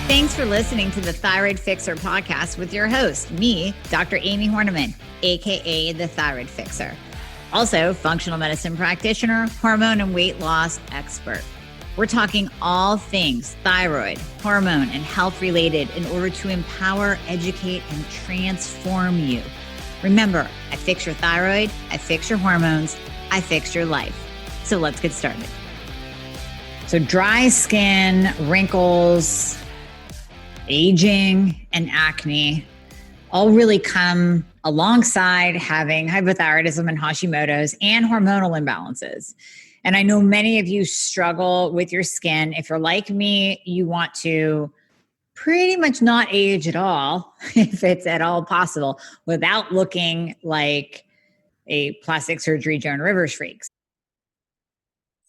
Thanks for listening to the Thyroid Fixer podcast with your host, me, Dr. Amy Horniman, aka the Thyroid Fixer. Also, functional medicine practitioner, hormone and weight loss expert. We're talking all things thyroid, hormone, and health related in order to empower, educate, and transform you. Remember, I fix your thyroid, I fix your hormones, I fix your life. So let's get started. So dry skin, wrinkles, aging, and acne all really come alongside having hypothyroidism and Hashimoto's and hormonal imbalances. And I know many of you struggle with your skin. If you're like me, you want to pretty much not age at all, if it's at all possible, without looking like a plastic surgery Joan Rivers freak.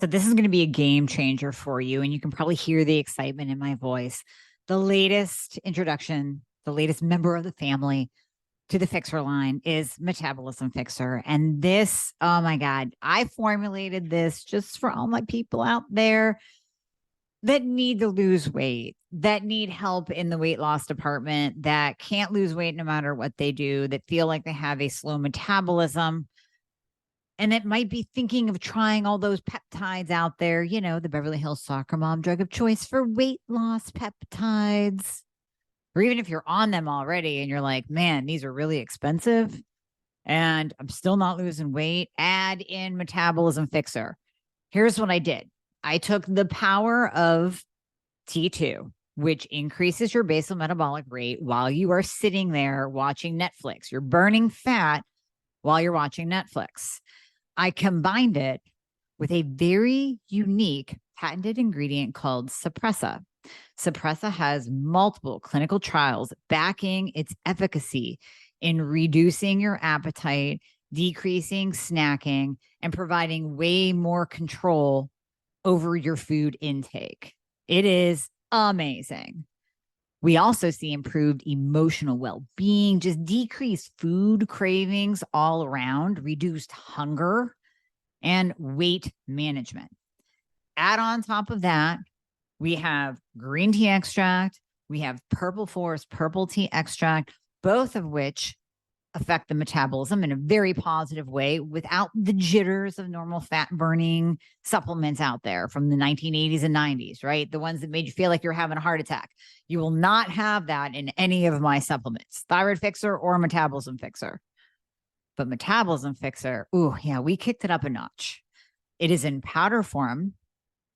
So this is going to be a game changer for you. And you can probably hear the excitement in my voice. The latest introduction, the latest member of the family to the Fixer line is Metabolism Fixer. And this, oh my God, I formulated this just for all my people out there that need to lose weight, that need help in the weight loss department, that can't lose weight no matter what they do, that feel like they have a slow metabolism, and that might be thinking of trying all those peptides out there, you know, the Beverly Hills soccer mom drug of choice for weight loss peptides. Or even if you're on them already and you're like, man, these are really expensive and I'm still not losing weight, add in Metabolism Fixer. Here's what I did. I took the power of T2, which increases your basal metabolic rate while you are sitting there watching Netflix. You're burning fat while you're watching Netflix. I combined it with a very unique patented ingredient called Suppressa. Suppressa has multiple clinical trials backing its efficacy in reducing your appetite, decreasing snacking, and providing way more control over your food intake. It is amazing. We also see improved emotional well-being, just decreased food cravings all around, reduced hunger, and weight management. Add on top of that, we have green tea extract, we have purple forest purple tea extract, both of which affect the metabolism in a very positive way without the jitters of normal fat burning supplements out there from the 1980s and 90s, right? The ones that made you feel like you're having a heart attack. You will not have that in any of my supplements, Thyroid Fixer or Metabolism Fixer. But Metabolism Fixer, ooh, yeah, we kicked it up a notch. It is in powder form,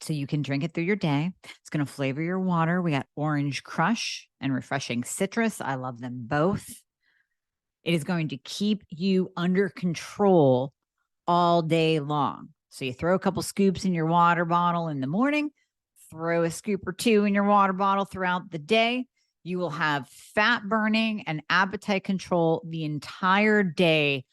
so you can drink it through your day. It's going to flavor your water. We got orange crush and refreshing citrus. I love them both. It is going to keep you under control all day long. So you throw a couple scoops in your water bottle in the morning, throw a scoop or two in your water bottle throughout the day. You will have fat burning and appetite control the entire day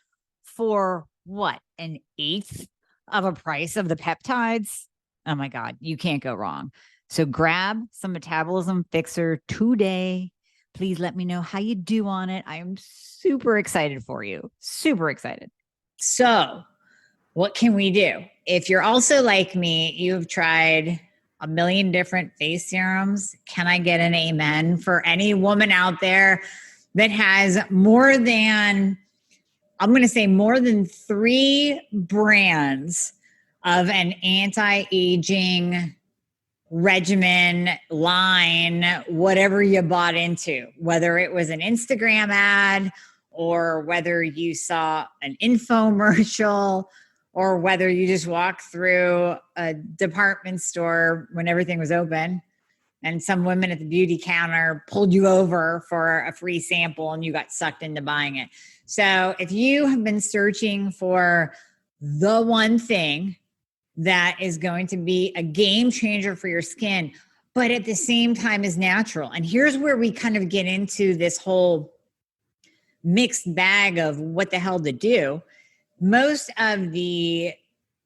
for what? An eighth of a price of the peptides? Oh my God, you can't go wrong. So grab some Metabolism Fixer today. Please let me know how you do on it. I am super excited for you. Super excited. So what can we do? If you're also like me, you've tried a million different face serums. Can I get an amen for any woman out there that has more than 3 brands of an anti-aging regimen, line, whatever you bought into, whether it was an Instagram ad or whether you saw an infomercial or whether you just walked through a department store when everything was open and some women at the beauty counter pulled you over for a free sample and you got sucked into buying it. So if you have been searching for the one thing that is going to be a game changer for your skin, but at the same time is natural. And here's where we kind of get into this whole mixed bag of what the hell to do. Most of the,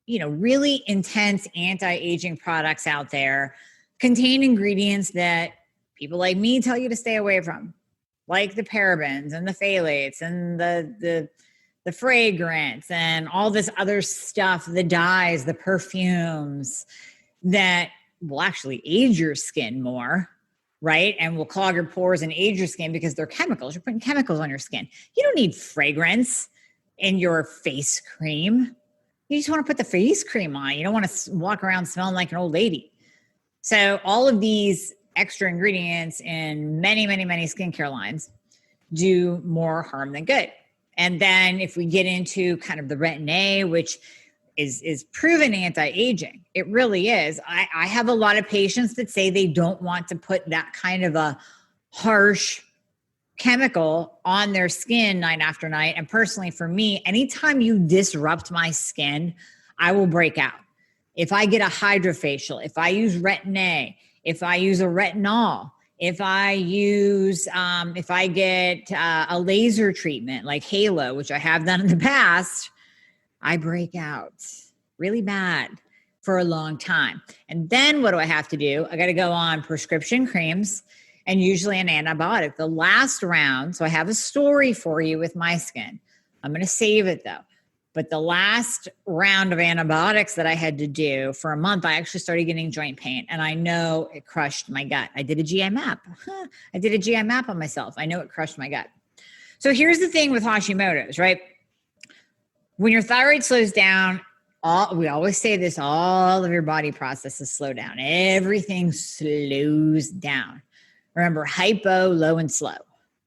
really intense anti-aging products out there contain ingredients that people like me tell you to stay away from, like the parabens and the phthalates and the fragrance and all this other stuff, the dyes, the perfumes that will actually age your skin more right? And will clog your pores and age your skin because they're chemicals. You're putting chemicals on your skin. You don't need fragrance in your face cream. You just want to put the face cream on. You don't want to walk around smelling like an old lady. So all of these extra ingredients in many, many, many skincare lines do more harm than good. And then if we get into kind of the retin A, which is proven anti-aging, it really is. I have a lot of patients that say they don't want to put that kind of a harsh chemical on their skin night after night. And personally, for me, anytime you disrupt my skin, I will break out. If I get a hydrofacial, if I use retin A, if I use a retinol, if I get a laser treatment like Halo, which I have done in the past, I break out really bad for a long time. And then what do I have to do? I got to go on prescription creams and usually an antibiotic. The last round, so I have a story for you with my skin. I'm going to save it though. But the last round of antibiotics that I had to do for a month, I actually started getting joint pain. And I know it crushed my gut. I did a GI map. I did a GI map on myself. I know it crushed my gut. So here's the thing with Hashimoto's, right? When your thyroid slows down, we always say this, all of your body processes slow down. Everything slows down. Remember, hypo, low, and slow.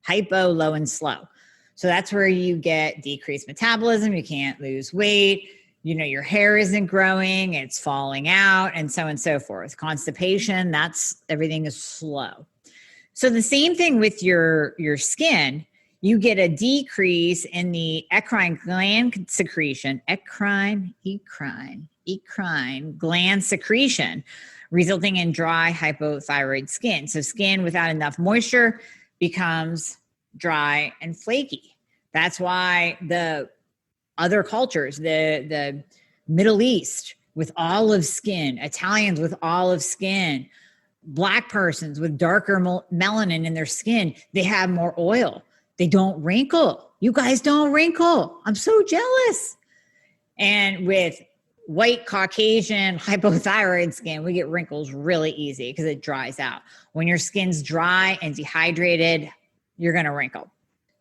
Hypo, low, and slow. So that's where you get decreased metabolism. You can't lose weight. You know, your hair isn't growing. It's falling out, and so on and so forth. Constipation, everything is slow. So the same thing with your skin. You get a decrease in the eccrine gland secretion, eccrine gland secretion, resulting in dry hypothyroid skin. So skin without enough moisture becomes dry and flaky. That's why the other cultures, the Middle East with olive skin, Italians with olive skin, Black persons with darker melanin in their skin, they have more oil. They don't wrinkle. You guys don't wrinkle. I'm so jealous. And with white Caucasian hypothyroid skin, we get wrinkles really easy because it dries out. When your skin's dry and dehydrated, you're going to wrinkle.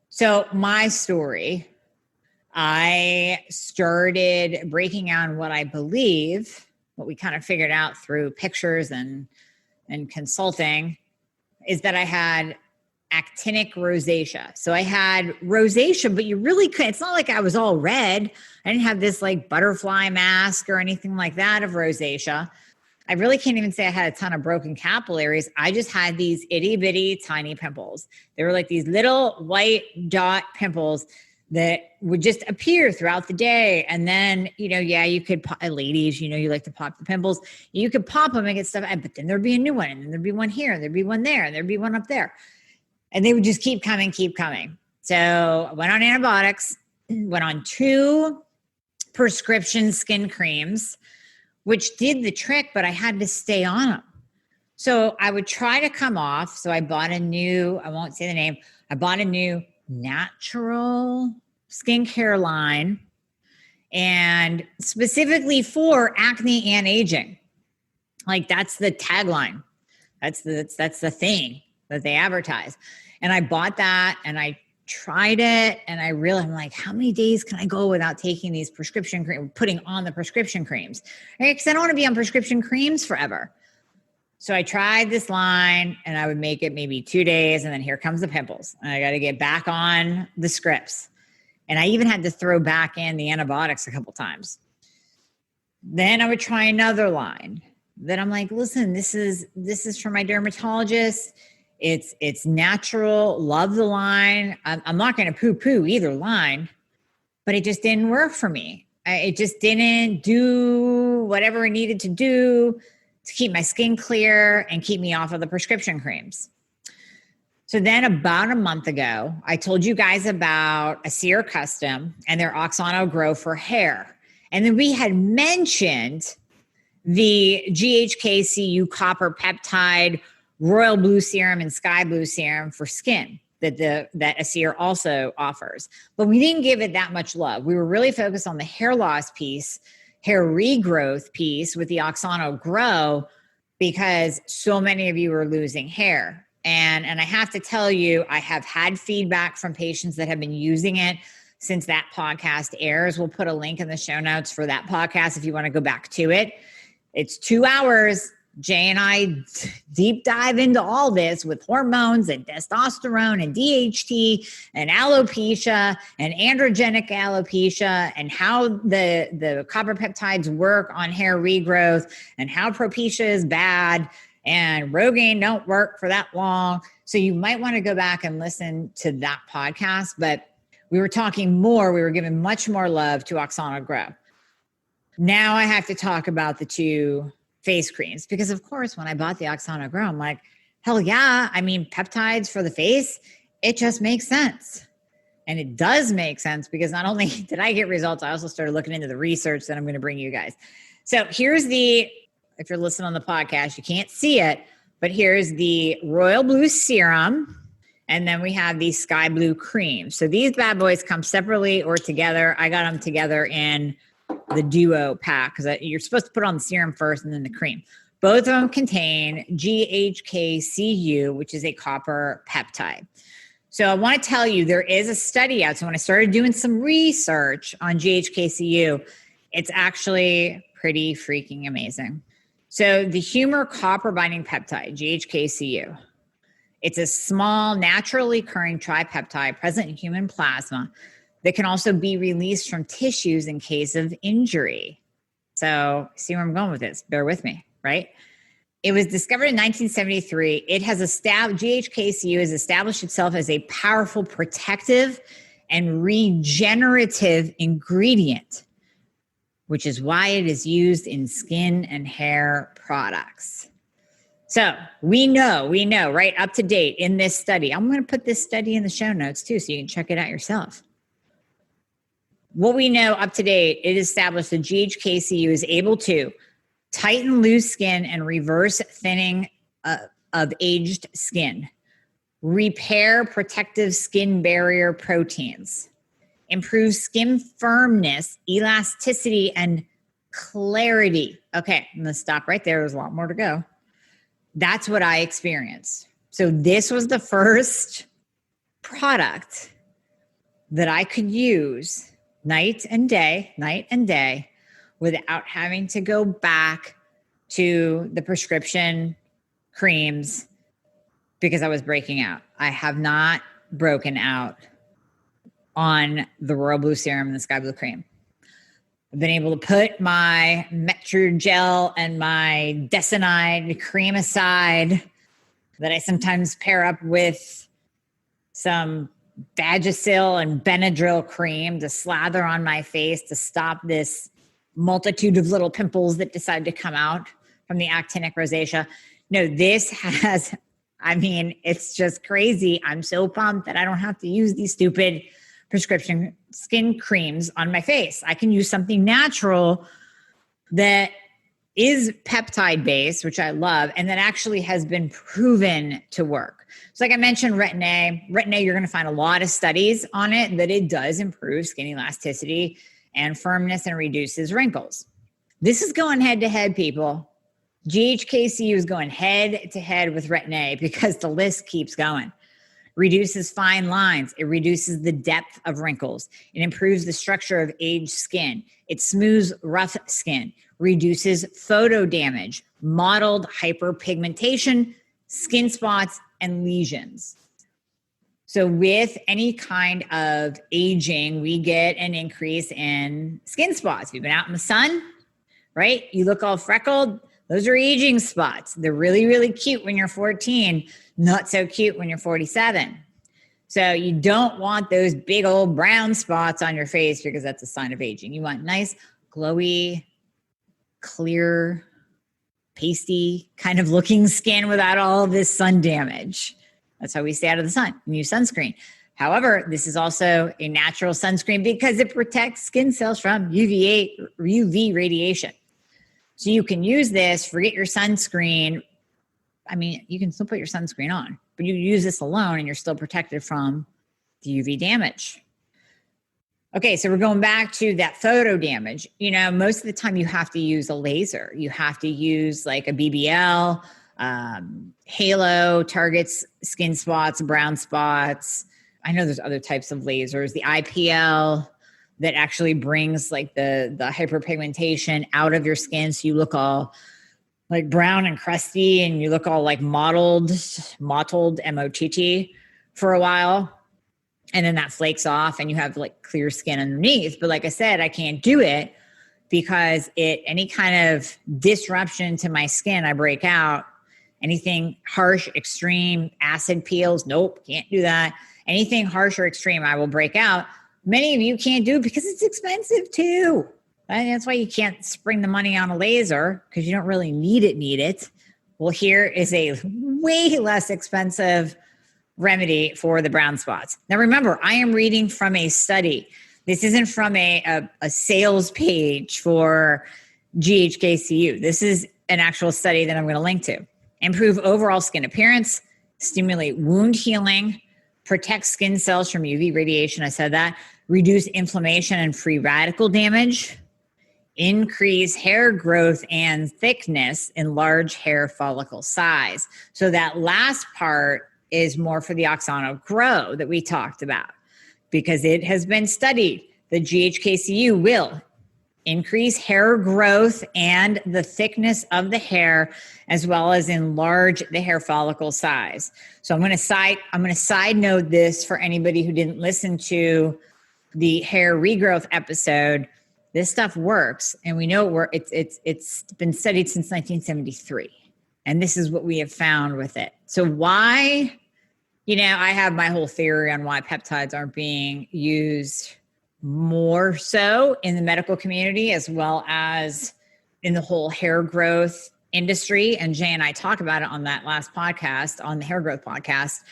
So my story, I started breaking down what I believe, what we kind of figured out through pictures and consulting, is that I had actinic rosacea. So I had rosacea, but you really couldn't, it's not like I was all red. I didn't have this like butterfly mask or anything like that of rosacea. I really can't even say I had a ton of broken capillaries. I just had these itty bitty tiny pimples. They were like these little white dot pimples that would just appear throughout the day. And then, you could, ladies, you like to pop the pimples. You could pop them and get stuff, but then there'd be a new one, and then there'd be one here, and there'd be one there, and there'd be one up there. And they would just keep coming. So I went on antibiotics, went on 2 prescription skin creams, which did the trick, but I had to stay on them. So I would try to come off. So I bought I won't say the name, I bought a new natural skincare line, and specifically for acne and aging. Like that's the tagline. That's the thing that they advertise. And I bought that and I tried it, and I realized, I'm like, how many days can I go without taking these prescription creams, putting on the prescription creams? Right? Because I don't want to be on prescription creams forever. So I tried this line, and I would make it maybe 2 days, and then here comes the pimples. And I got to get back on the scripts. And I even had to throw back in the antibiotics a couple times. Then I would try another line. Then I'm like, listen, this is for my dermatologist. It's natural. Love the line. I'm not going to poo-poo either line, but it just didn't work for me. It just didn't do whatever it needed to do to keep my skin clear and keep me off of the prescription creams. So then about a month ago, I told you guys about Aseir Custom and their Oxano Grow for hair. And then we had mentioned the GHK-CU copper peptide, royal blue serum, and sky blue serum for skin that Aseir also offers. But we didn't give it that much love. We were really focused on the hair loss piece, hair regrowth piece with the Oxano Grow, because so many of you are losing hair. And I have to tell you, I have had feedback from patients that have been using it since that podcast airs. We'll put a link in the show notes for that podcast if you want to go back to it. It's 2 hours. Jay and I deep dive into all this with hormones and testosterone and DHT and alopecia and androgenic alopecia and how the copper peptides work on hair regrowth and how Propecia is bad and Rogaine don't work for that long. So you might want to go back and listen to that podcast. But we were talking more. We were giving much more love to Oxana Grow. Now I have to talk about the 2 face creams, because of course, when I bought the Oxana Grow, I'm like, hell yeah. I mean, peptides for the face, it just makes sense. And it does make sense because not only did I get results, I also started looking into the research that I'm going to bring you guys. So here's if you're listening on the podcast, you can't see it, but here's the royal blue serum. And then we have the sky blue cream. So these bad boys come separately or together. I got them together in the duo pack because you're supposed to put on the serum first and then the cream. Both of them contain GHK-CU, which is a copper peptide. So I want to tell you, there is a study out. So when I started doing some research on GHK-CU, it's actually pretty freaking amazing. So the humor copper binding peptide, GHK-CU, it's a small, naturally occurring tripeptide present in human plasma that can also be released from tissues in case of injury. So see where I'm going with this. Bear with me, right? It was discovered in 1973. It has GHK-CU has established itself as a powerful protective and regenerative ingredient, which is why it is used in skin and hair products. So we know, right, up to date in this study. I'm going to put this study in the show notes too, so you can check it out yourself. What we know up to date, it established that GHK-CU is able to tighten loose skin and reverse thinning of aged skin, repair protective skin barrier proteins, improve skin firmness, elasticity, and clarity. Okay, I'm going to stop right there. There's a lot more to go. That's what I experienced. So this was the first product that I could use night and day, without having to go back to the prescription creams because I was breaking out. I have not broken out on the Royal Blue Serum and the Sky Blue Cream. I've been able to put my Metrogel and my Desinide cream aside that I sometimes pair up with some Vagisil and Benadryl cream to slather on my face to stop this multitude of little pimples that decide to come out from the actinic rosacea. No, this has, it's just crazy. I'm so pumped that I don't have to use these stupid prescription skin creams on my face. I can use something natural that is peptide based, which I love, and that actually has been proven to work. So like I mentioned, Retin-A, you're going to find a lot of studies on it that it does improve skin elasticity and firmness and reduces wrinkles. This is going head to head, people. GHK-CU is going head to head with Retin-A because the list keeps going. Reduces fine lines. It reduces the depth of wrinkles. It improves the structure of aged skin. It smooths rough skin, reduces photo damage, mottled hyperpigmentation, skin spots, and lesions. So with any kind of aging, we get an increase in skin spots. If you've been out in the sun, right? You look all freckled. Those are aging spots. They're really, really cute when you're 14, not so cute when you're 47. So you don't want those big old brown spots on your face because that's a sign of aging. You want nice, glowy, clear, pasty kind of looking skin without all this sun damage. That's how we stay out of the sun and use sunscreen. However, this is also a natural sunscreen because it protects skin cells from UV radiation. So you can use this, forget your sunscreen. You can still put your sunscreen on, but you use this alone and you're still protected from the UV damage. Okay, so we're going back to that photo damage. Most of the time you have to use a laser. You have to use like a BBL, halo, targets skin spots, brown spots. I know there's other types of lasers. The IPL that actually brings like the hyperpigmentation out of your skin, so you look all like brown and crusty and you look all like mottled, M-O-T-T for a while. And then that flakes off and you have like clear skin underneath. But like I said, I can't do it because any kind of disruption to my skin, I break out. Anything harsh, extreme, acid peels, nope, can't do that. Anything harsh or extreme, I will break out. Many of you can't do it because it's expensive too. That's why you can't spring the money on a laser, because you don't really need it. Well, here is a way less expensive remedy for the brown spots. Now, remember, I am reading from a study. This isn't from a sales page for GHK-CU. This is an actual study that I'm going to link to. Improve overall skin appearance, stimulate wound healing, protect skin cells from UV radiation. I said that. Reduce inflammation and free radical damage. Increase hair growth and thickness in large hair follicle size. So that last part is more for the Oxano Grow that we talked about, because it has been studied. The GHK-CU will increase hair growth and the thickness of the hair, as well as enlarge the hair follicle size. So I'm going to side note this for anybody who didn't listen to the hair regrowth episode. This stuff works, and we know it's been studied since 1973, and this is what we have found with it. So why? I have my whole theory on why peptides aren't being used more so in the medical community, as well as in the whole hair growth industry. And Jay and I talk about it on that last podcast, on the hair growth podcast.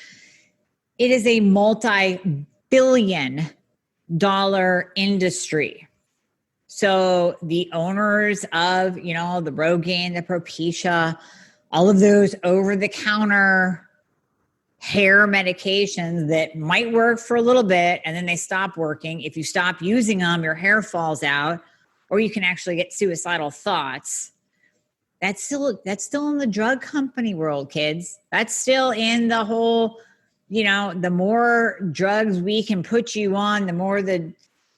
It is a multi-billion-dollar industry. So the owners of, the Rogaine, the Propecia, all of those over-the-counter hair medications that might work for a little bit and then they stop working. If you stop using them, your hair falls out, or you can actually get suicidal thoughts. That's still in the drug company world, kids. That's still in the whole, the more drugs we can put you on, the more the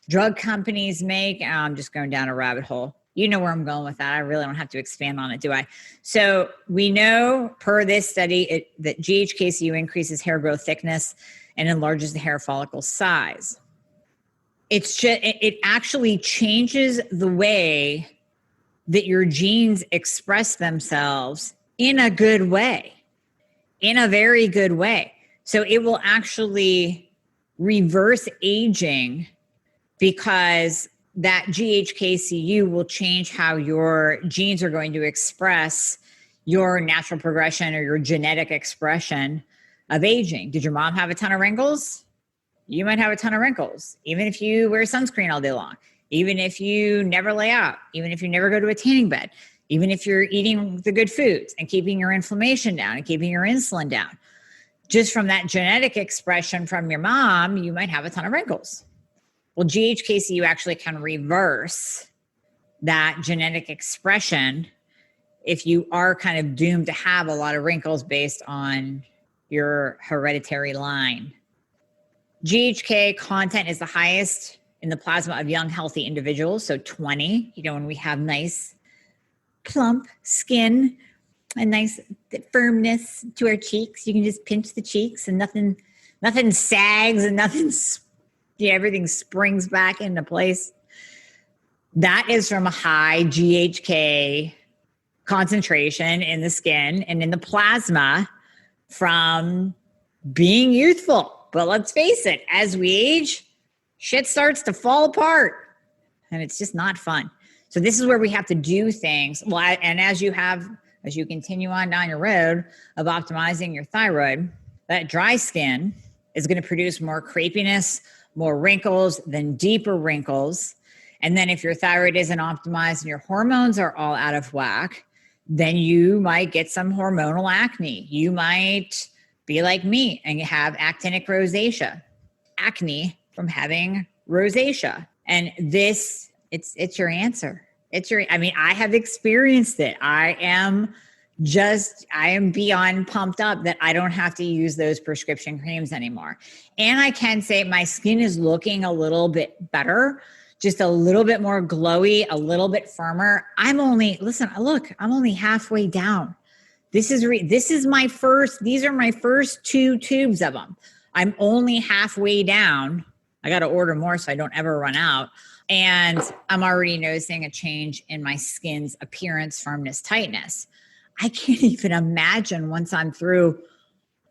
drug companies make. I'm just going down a rabbit hole. You know where I'm going with that. I really don't have to expand on it, do I? So we know per this study that GHK-CU increases hair growth thickness and enlarges the hair follicle size. It actually changes the way that your genes express themselves in a good way, in a very good way. So it will actually reverse aging, because that GHK-CU will change how your genes are going to express your natural progression or your genetic expression of aging. Did your mom have a ton of wrinkles? You might have a ton of wrinkles, even if you wear sunscreen all day long, even if you never lay out, even if you never go to a tanning bed, even if you're eating the good foods and keeping your inflammation down and keeping your insulin down. Just from that genetic expression from your mom, you might have a ton of wrinkles. Well, GHK-CU actually can reverse that genetic expression if you are kind of doomed to have a lot of wrinkles based on your hereditary line. GHK content is the highest in the plasma of young, healthy individuals. So 20, when we have nice, plump skin and nice firmness to our cheeks, you can just pinch the cheeks and nothing sags and everything springs back into place. That is from a high GHK concentration in the skin and in the plasma from being youthful. But let's face it, as we age, shit starts to fall apart, and it's just not fun. So this is where we have to do things. Well, and as you continue on down your road of optimizing your thyroid, that dry skin is going to produce more crepiness, more wrinkles, then deeper wrinkles. And then if your thyroid isn't optimized and your hormones are all out of whack, then you might get some hormonal acne. You might be like me and have actinic rosacea, acne from having rosacea. And this, it's your answer. I have experienced it. I am beyond pumped up that I don't have to use those prescription creams anymore. And I can say my skin is looking a little bit better, just a little bit more glowy, a little bit firmer. I'm only halfway down. These are my first 2 tubes of them. I'm only halfway down. I got to order more so I don't ever run out. And I'm already noticing a change in my skin's appearance, firmness, tightness. I can't even imagine once I'm through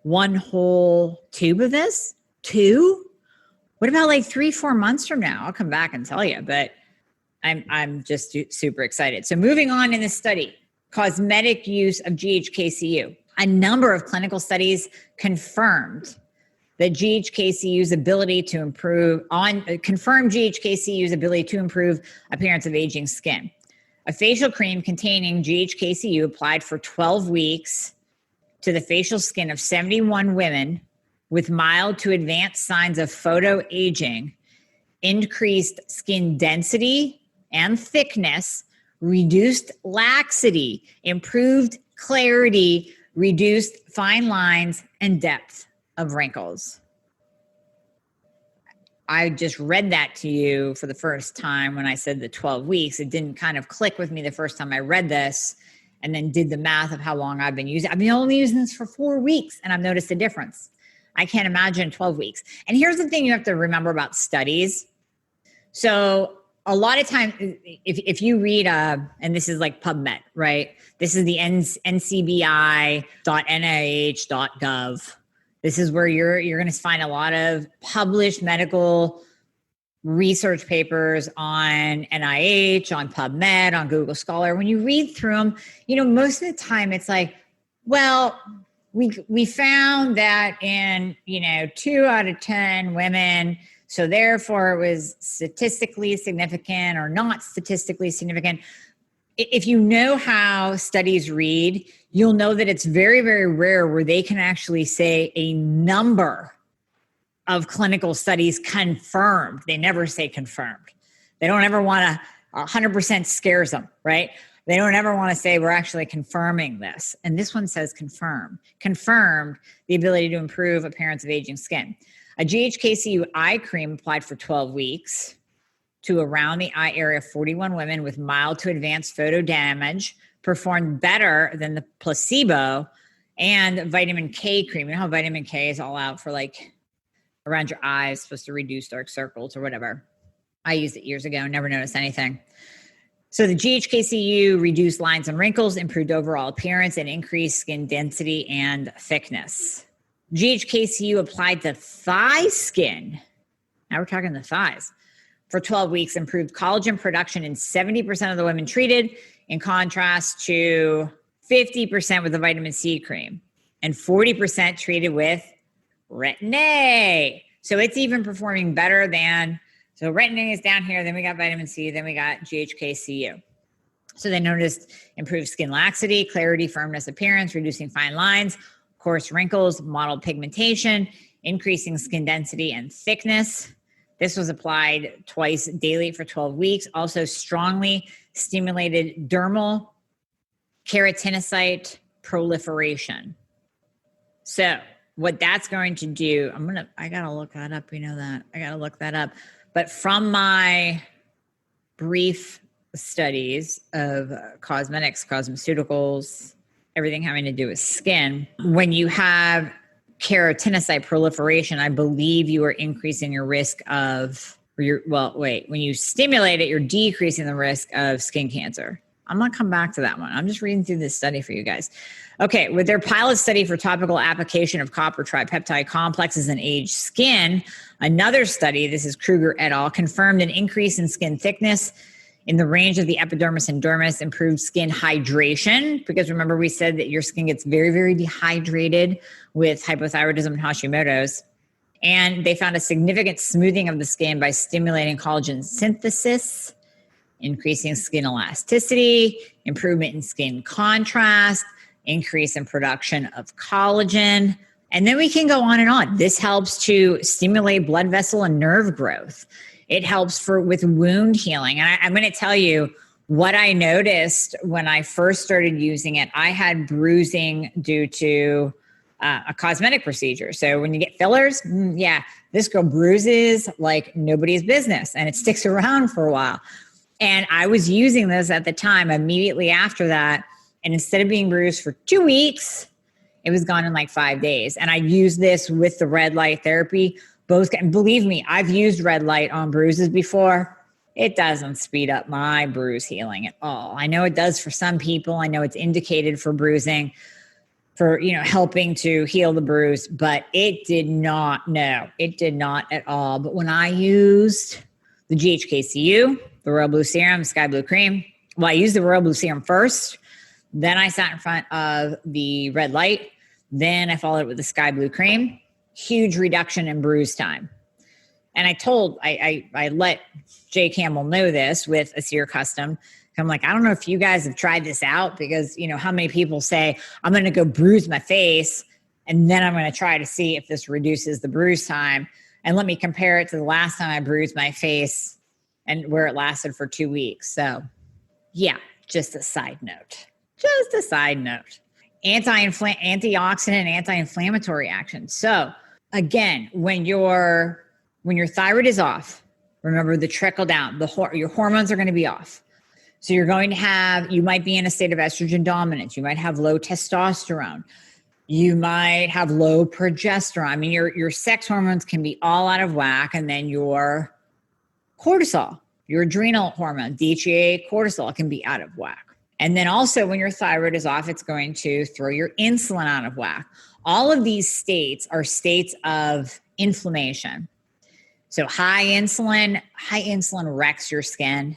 one whole tube of this. 2? What about like 3-4 months from now? I'll come back and tell you, but I'm just super excited. So moving on in this study, cosmetic use of GHK-CU. A number of clinical studies confirmed that GHK-CU's ability to improve appearance of aging skin. A facial cream containing GHK-CU applied for 12 weeks to the facial skin of 71 women with mild to advanced signs of photoaging, increased skin density and thickness, reduced laxity, improved clarity, reduced fine lines, and depth of wrinkles. I just read that to you for the first time when I said the 12 weeks. It didn't kind of click with me the first time I read this and then did the math of how long I've been using it. I've been only using this for 4 weeks and I've noticed a difference. I can't imagine 12 weeks. And here's the thing you have to remember about studies. So a lot of times, if you read, and this is like PubMed, right? This is the ncbi.nih.gov. This is where you're going to find a lot of published medical research papers on NIH, on PubMed, on Google Scholar. When you read through them, most of the time it's like, well, we found that in, 2 out of 10 women, so therefore it was statistically significant or not statistically significant. If you know how studies read, you'll know that it's very, very rare where they can actually say a number of clinical studies confirmed. They never say confirmed. They don't ever want to, 100% scares them, right? They don't ever want to say we're actually confirming this. And this one says confirmed the ability to improve appearance of aging skin. A GHK-CU eye cream applied for 12 weeks to around the eye area of 41 women with mild to advanced photo damage performed better than the placebo and vitamin K cream. You know how vitamin K is all out for like around your eyes, supposed to reduce dark circles or whatever. I used it years ago, never noticed anything. So the GHK-CU reduced lines and wrinkles, improved overall appearance, and increased skin density and thickness. GHK-CU applied to thigh skin. Now we're talking the thighs. For 12 weeks, improved collagen production in 70% of the women treated, in contrast to 50% with the vitamin C cream and 40% treated with retin-A. So it's even performing better than, so retin-A is down here, then we got vitamin C, then we got GHK-CU. So they noticed improved skin laxity, clarity, firmness, appearance, reducing fine lines, coarse wrinkles, mottled pigmentation, increasing skin density and thickness. This was applied twice daily for 12 weeks. Also strongly stimulated dermal keratinocyte proliferation. So what that's going to do, I got to look that up. You know that. I got to look that up. But from my brief studies of cosmetics, cosmeceuticals, everything having to do with skin, when you have keratinocyte proliferation, I believe you are increasing your risk of, when you stimulate it, you're decreasing the risk of skin cancer. I'm going to come back to that one. I'm just reading through this study for you guys. Okay, with their pilot study for topical application of copper tripeptide complexes in aged skin, another study, this is Kruger et al., confirmed an increase in skin thickness in the range of the epidermis and dermis, improved skin hydration, because remember we said that your skin gets very, very dehydrated with hypothyroidism and Hashimoto's. And they found a significant smoothing of the skin by stimulating collagen synthesis, increasing skin elasticity, improvement in skin contrast, increase in production of collagen. And then we can go on and on. This helps to stimulate blood vessel and nerve growth, It helps with wound healing. And I'm going to tell you what I noticed when I first started using it. I had bruising due to a cosmetic procedure. So when you get fillers, this girl bruises like nobody's business, and it sticks around for a while. And I was using this at the time immediately after that. And instead of being bruised for 2 weeks, it was gone in like 5 days. And I used this with the red light therapy. And believe me, I've used red light on bruises before. It doesn't speed up my bruise healing at all. I know it does for some people. I know it's indicated for bruising, for, helping to heal the bruise, but it did not at all. But when I used the GHK-CU, the Royal Blue Serum, Sky Blue Cream, I used the Royal Blue Serum first, then I sat in front of the red light, then I followed it with the Sky Blue Cream, huge reduction in bruise time. And I let Jay Campbell know this with Aseir Custom. I'm like, I don't know if you guys have tried this out, because how many people say, I'm going to go bruise my face and then I'm going to try to see if this reduces the bruise time. And let me compare it to the last time I bruised my face and where it lasted for 2 weeks. So yeah, just a side note. Antioxidant and anti-inflammatory action. So again, when your thyroid is off, remember the trickle down, your hormones are going to be off. So you might be in a state of estrogen dominance. You might have low testosterone. You might have low progesterone. I mean, your sex hormones can be all out of whack. And then your cortisol, your adrenal hormone, DHEA, cortisol can be out of whack. And then also when your thyroid is off, it's going to throw your insulin out of whack. All of these states are states of inflammation. So high insulin wrecks your skin.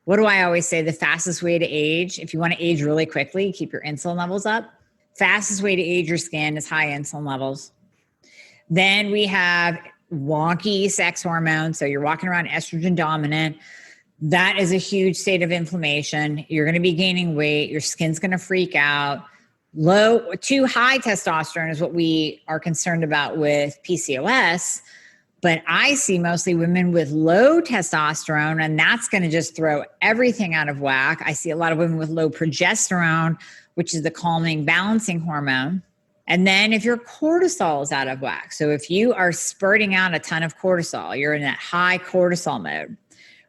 What do I always say? The fastest way to age, if you want to age really quickly, keep your insulin levels up. Fastest way to age your skin is high insulin levels. Then we have wonky sex hormones. So you're walking around estrogen dominant. That is a huge state of inflammation. You're going to be gaining weight. Your skin's going to freak out. Too high testosterone is what we are concerned about with PCOS. But I see mostly women with low testosterone, and that's going to just throw everything out of whack. I see a lot of women with low progesterone, which is the calming, balancing hormone. And then if your cortisol is out of whack, so if you are spurting out a ton of cortisol, you're in that high cortisol mode,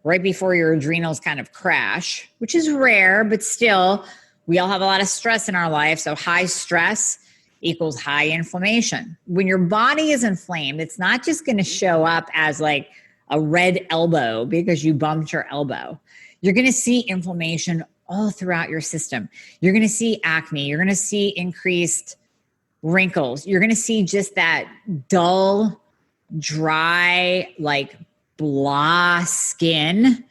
right before your adrenals kind of crash, which is rare, but still, we all have a lot of stress in our life. So high stress equals high inflammation. When your body is inflamed, it's not just going to show up as like a red elbow because you bumped your elbow. You're going to see inflammation all throughout your system. You're going to see acne. You're going to see increased wrinkles. You're going to see just that dull, dry, like blah skin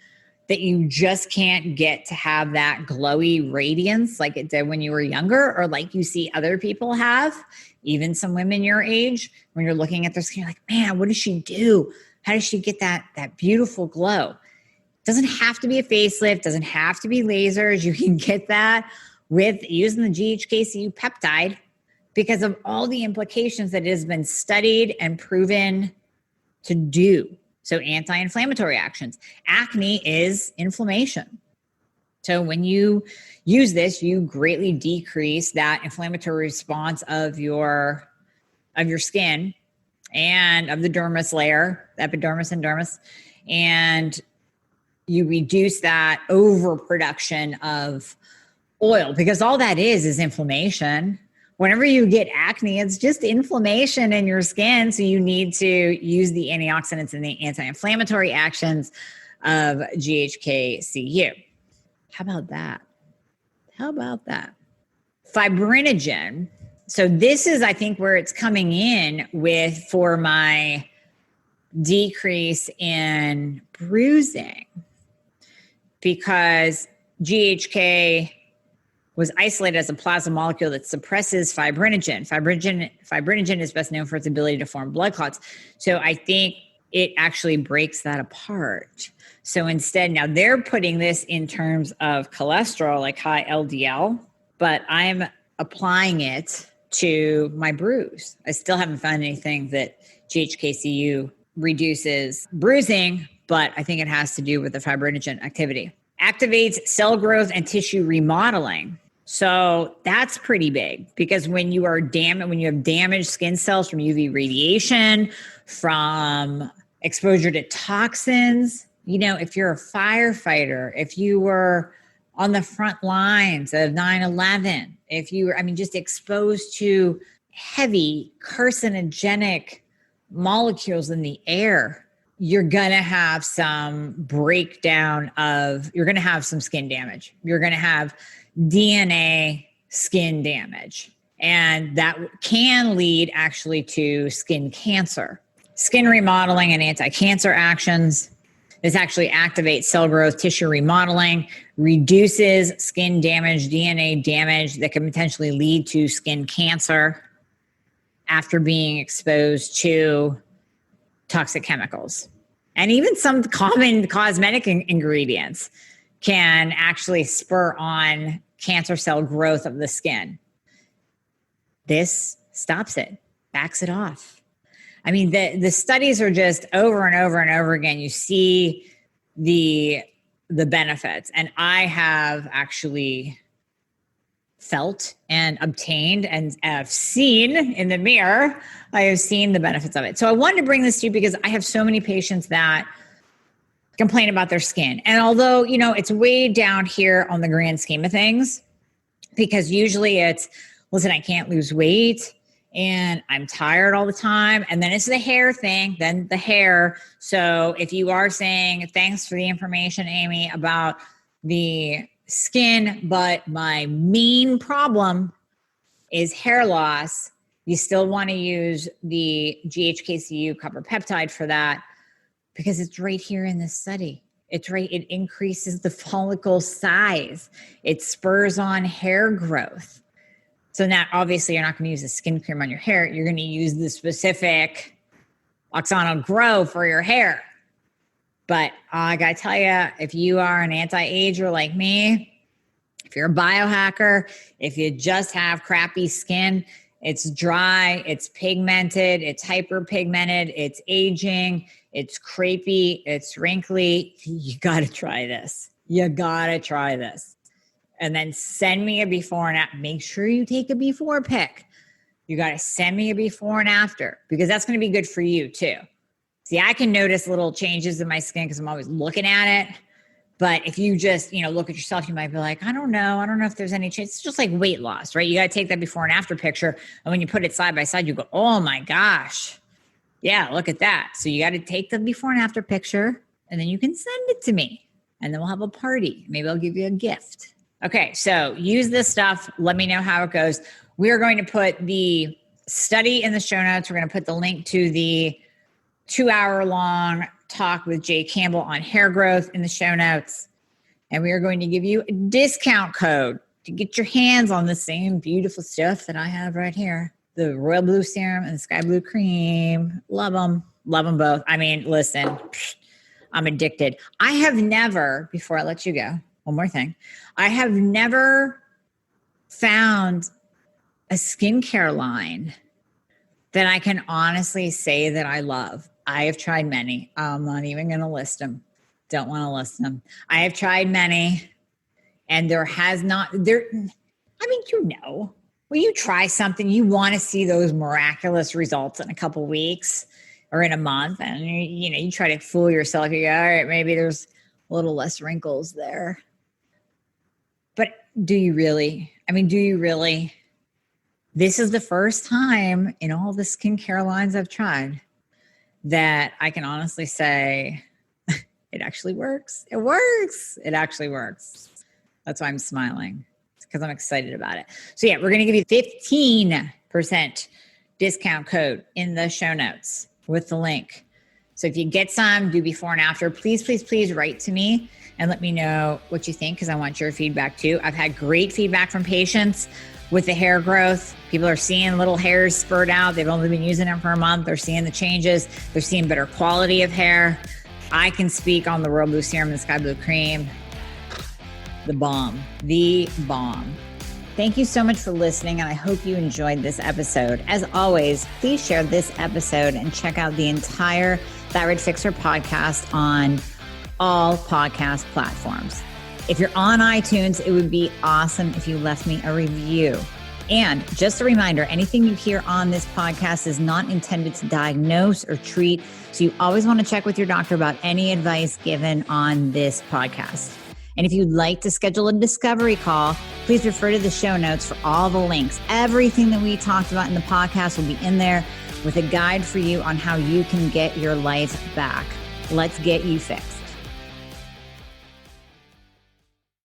that you just can't get to have that glowy radiance like it did when you were younger, or like you see other people have, even some women your age. When you're looking at their skin, you're like, man, what does she do? How does she get that beautiful glow? It doesn't have to be a facelift, doesn't have to be lasers. You can get that with using the GHK-CU peptide because of all the implications that it has been studied and proven to do. So anti-inflammatory actions. Acne is inflammation. So when you use this, you greatly decrease that inflammatory response of your skin and of the dermis layer, epidermis and dermis, and you reduce that overproduction of oil, because all that is inflammation. Whenever you get acne, it's just inflammation in your skin. So you need to use the antioxidants and the anti-inflammatory actions of GHK-CU. How about that? Fibrinogen. So this is, I think, where it's coming in for my decrease in bruising, because GHK was isolated as a plasma molecule that suppresses fibrinogen. Fibrinogen is best known for its ability to form blood clots. So I think it actually breaks that apart. So instead, now they're putting this in terms of cholesterol, like high LDL, but I'm applying it to my bruise. I still haven't found anything that GHK-CU reduces bruising, but I think it has to do with the fibrinogen activity. Activates cell growth and tissue remodeling. So that's pretty big, because when you have damaged skin cells from UV radiation, from exposure to toxins, if you're a firefighter, if you were on the front lines of 9/11, if you were, just exposed to heavy carcinogenic molecules in the air, you're going to have some you're going to have some skin damage. You're going to have DNA skin damage. And that can lead actually to skin cancer. Skin remodeling and anti-cancer actions. This actually activates cell growth, tissue remodeling, reduces skin damage, DNA damage that can potentially lead to skin cancer after being exposed to toxic chemicals. And even some common cosmetic ingredients can actually spur on cancer cell growth of the skin. This stops it, backs it off. The studies are just over and over and over again. You see the benefits. And I have actually felt and obtained and have seen in the mirror, I have seen the benefits of it. So I wanted to bring this to you because I have so many patients that complain about their skin. And although, it's way down here on the grand scheme of things, because usually it's, listen, I can't lose weight and I'm tired all the time. And then it's the hair thing, then the hair. So if you are saying, thanks for the information, Amy, about the skin, but my main problem is hair loss, you still want to use the GHK-CU copper peptide for that, because it's right here in this study. It increases the follicle size. It spurs on hair growth. So now, obviously, you're not going to use a skin cream on your hair. You're going to use the specific Oxano Grow for your hair. But I got to tell you, if you are an anti-ager like me, if you're a biohacker, if you just have crappy skin, it's dry, it's pigmented, it's hyperpigmented, it's aging, it's crepey, it's wrinkly, you got to try this. You got to try this. And then send me a before and after. Make sure you take a before pic. You got to send me a before and after, because that's going to be good for you too. See, I can notice little changes in my skin because I'm always looking at it. But if you just, look at yourself, you might be like, I don't know if there's any change. It's just like weight loss, right? You got to take that before and after picture. And when you put it side by side, you go, oh my gosh. Yeah, look at that. So you got to take the before and after picture, and then you can send it to me. And then we'll have a party. Maybe I'll give you a gift. Okay, so use this stuff. Let me know how it goes. We're going to put the study in the show notes. We're going to put the link to the 2-hour-long talk with Jay Campbell on hair growth in the show notes. And we are going to give you a discount code to get your hands on the same beautiful stuff that I have right here. The royal blue serum and the sky blue cream. Love them. Love them both. Listen, I'm addicted. I have never, before I let you go, one more thing. I have never found a skincare line that I can honestly say that I love. I have tried many. I'm not even going to list them. Don't want to list them. I have tried many, and there has not, when you try something, you want to see those miraculous results in a couple weeks or in a month. And you try to fool yourself. You go, all right, maybe there's a little less wrinkles there. But do you really? This is the first time in all the skincare lines I've tried that I can honestly say it actually works. It works. It actually works. That's why I'm smiling. It's because I'm excited about it. So yeah, we're going to give you 15% discount code in the show notes with the link. So if you get some, do before and after, please write to me and let me know what you think, because I want your feedback too. I've had great feedback from patients with the hair growth. People are seeing little hairs spurt out. They've only been using it for a month. They're seeing the changes. They're seeing better quality of hair. I can speak on the Royal Blue Serum and the Sky Blue Cream. The bomb. Thank you so much for listening, and I hope you enjoyed this episode. As always, please share this episode and check out the entire Thyroid Fixer podcast on all podcast platforms. If you're on iTunes, it would be awesome if you left me a review. And just a reminder, anything you hear on this podcast is not intended to diagnose or treat. So you always want to check with your doctor about any advice given on this podcast. And if you'd like to schedule a discovery call, please refer to the show notes for all the links. Everything that we talked about in the podcast will be in there with a guide for you on how you can get your life back. Let's get you fixed.